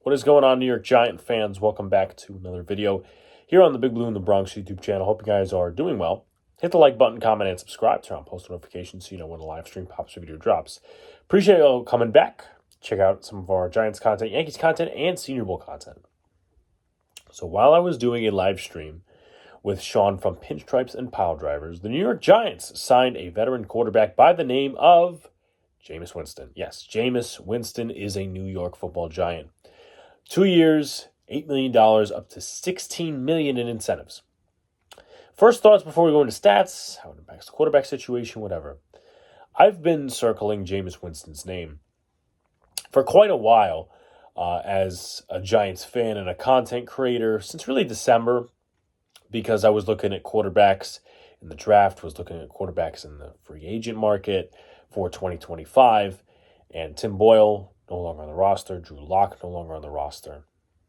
What is going on, New York Giant fans? Welcome back to another video here on the Big Blue in the Bronx YouTube channel. Hope you guys are doing well. Hit the like button, comment, and subscribe. Turn on post notifications so you know when a live stream pops or video drops. Appreciate you all coming back. Check out some of our Giants content, Yankees content, and Senior Bowl content. So while I was doing a live stream with Sean from Pinstripes and Pile Drivers, the New York Giants signed a veteran quarterback by the name of JAMEIS Winston. Yes, JAMEIS Winston is a New York football Giant. 2 years, $8 million, up to $16 million in incentives. First thoughts before we go into stats, how it impacts the quarterback situation, whatever. I've been circling JAMEIS Winston's name for quite a while as a Giants fan and a content creator since really December, because I was looking at quarterbacks in the draft, was looking at quarterbacks in the free agent market for 2025, and Tim Boyle no longer on the roster, Drew Lock no longer on the roster,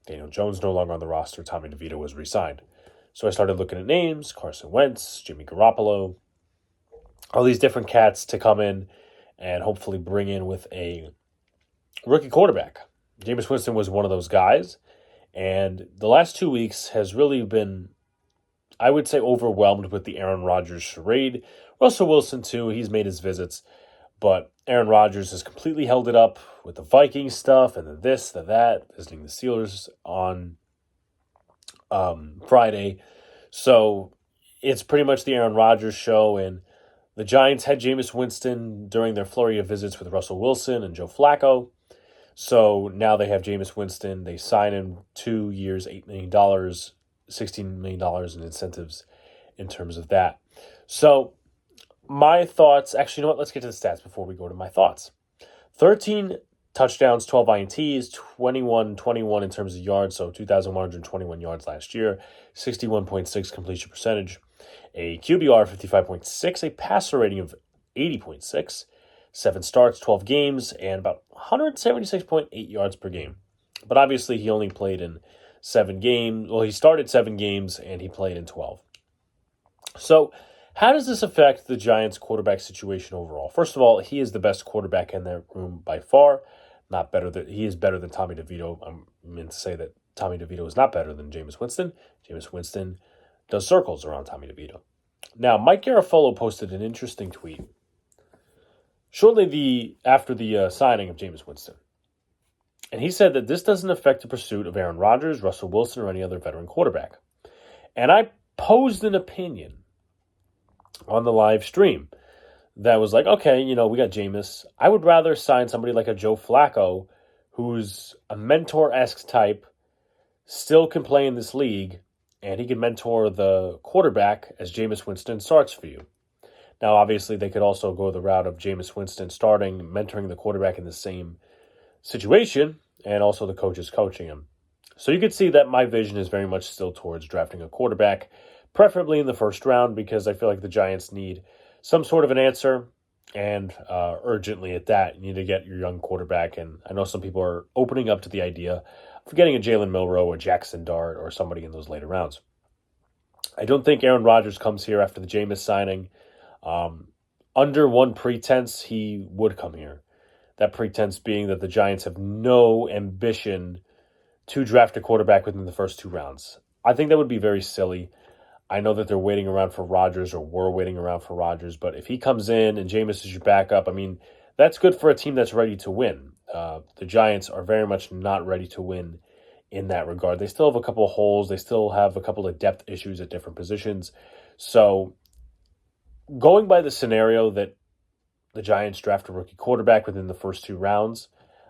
Daniel Jones no longer on the roster, Tommy DeVito was re-signed. So I started looking at names, Carson Wentz, Jimmy Garoppolo, all these different cats to come in and hopefully bring in with a rookie quarterback. JAMEIS Winston was one of those guys, and the last 2 weeks has really been, I would say, overwhelmed with the Aaron Rodgers charade. Russell Wilson, too, he's made his visits, but Aaron Rodgers has completely held it up with the Vikings stuff and the this, the that, visiting the Steelers on Friday. So it's pretty much the Aaron Rodgers show, and the Giants had Jameis Winston during their flurry of visits with Russell Wilson and Joe Flacco. So now they have Jameis Winston. They sign him 2 years, $8 million, $16 million in incentives in terms of that. So my thoughts, actually, you know what? Let's get to the stats before we go to my thoughts. 13 touchdowns, 12 INTs, 21 in terms of yards, so 2,121 yards last year, 61.6 completion percentage, a QBR of 55.6, a passer rating of 80.6, 7 starts, 12 games, and about 176.8 yards per game. But obviously, he only played in 7 games. Well, he started 7 games, and he played in 12. So how does this affect the Giants' quarterback situation overall? First of all, he is the best quarterback in that room by far. Not better than he is better than Tommy DeVito. I'm meant to say that Tommy DeVito is not better than Jameis Winston. Jameis Winston does circles around Tommy DeVito. Now, Mike Garafolo posted an interesting tweet shortly after the signing of Jameis Winston. And he said that this doesn't affect the pursuit of Aaron Rodgers, Russell Wilson, or any other veteran quarterback. And I posed an opinion on the live stream that was like, okay, we got Jameis. I would rather sign somebody like a Joe Flacco, who's a mentor-esque type, still can play in this league, and he can mentor the quarterback as Jameis Winston starts for you. Now, obviously, they could also go the route of Jameis Winston starting, mentoring the quarterback in the same situation, and also the coaches coaching him. So you could see that my vision is very much still towards drafting a quarterback, preferably in the first round, because I feel like the Giants need some sort of an answer, and urgently at that. You need to get your young quarterback, and I know some people are opening up to the idea of getting a Jalen Milroe or Jackson Dart or somebody in those later rounds. I don't think Aaron Rodgers comes here after the Jameis signing. Under one pretense, he would come here. That pretense being that the Giants have no ambition to draft a quarterback within the first 2 rounds. I think that would be very silly. I know that they're waiting around for Rodgers, or were waiting around for Rodgers, but if he comes in and Jameis is your backup, that's good for a team that's ready to win. The Giants are very much not ready to win in that regard. They still have a couple of holes. They still have a couple of depth issues at different positions. So going by the scenario that the Giants draft a rookie quarterback within the first 2 rounds,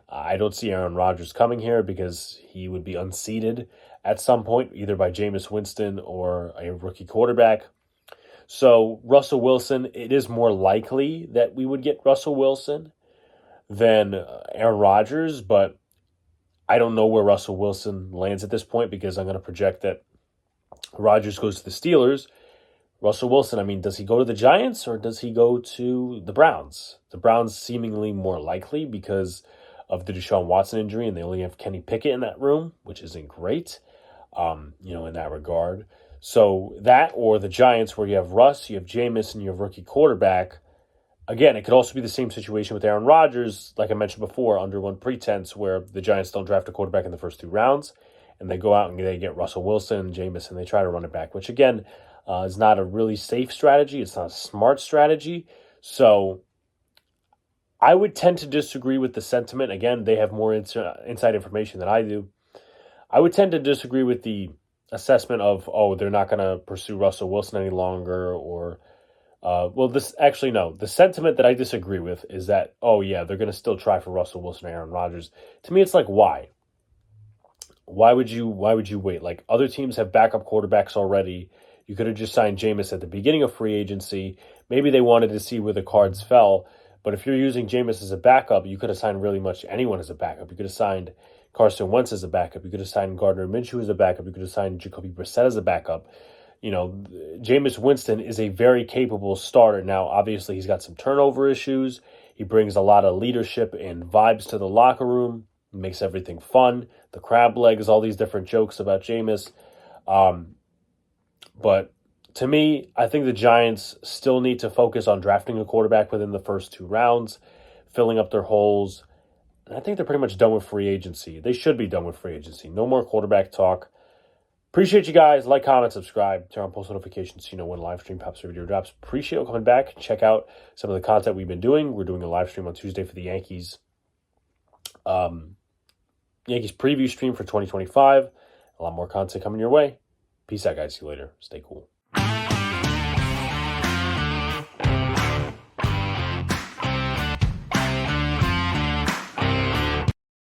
I don't see Aaron Rodgers coming here because he would be unseated at some point, either by Jameis Winston or a rookie quarterback. So Russell Wilson, it is more likely that we would get Russell Wilson than Aaron Rodgers, but I don't know where Russell Wilson lands at this point, because I'm going to project that Rodgers goes to the Steelers. Russell Wilson, does he go to the Giants or does he go to the Browns? The Browns seemingly more likely because of the Deshaun Watson injury, and they only have Kenny Pickett in that room, which isn't great, in that regard. So that, or the Giants, where you have Russ, you have Jameis, and you have rookie quarterback, Again, it could also be the same situation with Aaron Rodgers, like I mentioned before, under one pretense, where the Giants don't draft a quarterback in the first 2 rounds, and they go out and they get Russell Wilson and JAMEIS, and they try to run it back, which, again, is not a really safe strategy. It's not a smart strategy. So I would tend to disagree with the sentiment. Again, they have more inside information than I do. I would tend to disagree with the assessment of, oh, they're not going to pursue Russell Wilson any longer, or the sentiment that I disagree with is that, oh yeah, they're going to still try for Russell Wilson and Aaron Rodgers. To me, it's like, why? Why would you wait? Like, other teams have backup quarterbacks already. You could have just signed Jameis at the beginning of free agency. Maybe they wanted to see where the cards fell. But if you're using Jameis as a backup, you could have signed really much anyone as a backup. You could have signed Carson Wentz as a backup. You could have signed Gardner Minshew as a backup. You could have signed Jacoby Brissett as a backup. Jameis Winston is a very capable starter. Now, obviously, he's got some turnover issues. He brings a lot of leadership and vibes to the locker room. Makes everything fun. The crab legs, all these different jokes about Jameis. But to me, I think the Giants still need to focus on drafting a quarterback within the first 2 rounds, filling up their holes. And I think they're pretty much done with free agency. They should be done with free agency. No more quarterback talk. Appreciate you guys. Like, comment, subscribe, turn on post notifications so you know when live stream pops or video drops. Appreciate you coming back. Check out some of the content we've been doing. We're doing a live stream on Tuesday for the Yankees. Yankees preview stream for 2025. A lot more content coming your way. Peace out, guys. See you later. Stay cool.